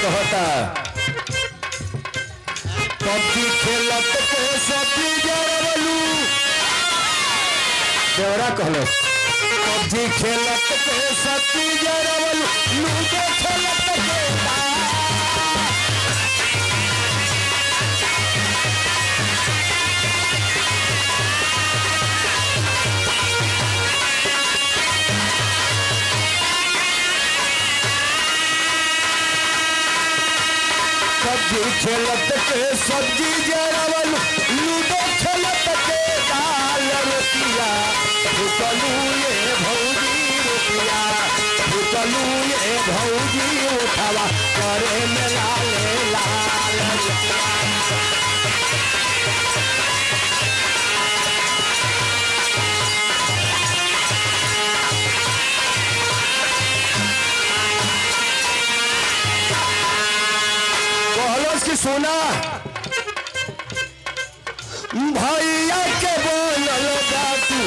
कहता पबजी खेलत के सब्जी जरवलू देवरा कहलो पबजी खेलत के सब्जी जरवलू लूडो खेलत के सब्जी खेलत के सब्जी जरवल लूडो खेलत के दाल रोटिया फुटलू ये भौजी रोटिया फुटलू ये भौजी उठावा करे में लाल लाल सुना भैया के बोलल बातू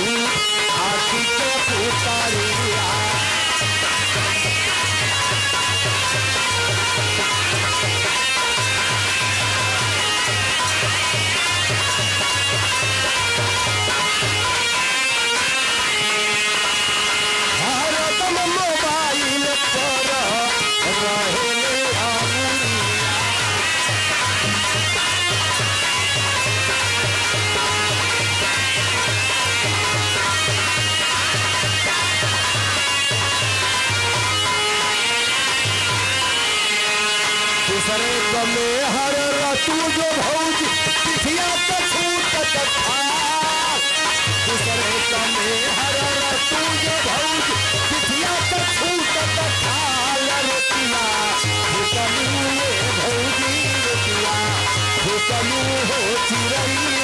आखी के पुतारिया हरदम मोबाइल पर रहेले दूसरे कमे हर रतू जो भौजी पिठिया का छूटत था दूसरे कमे हर रतू जो भौजी पिठिया का छूटत था रोटिया फुटलू ये भौजी रोटिया फुटलू हो चिरई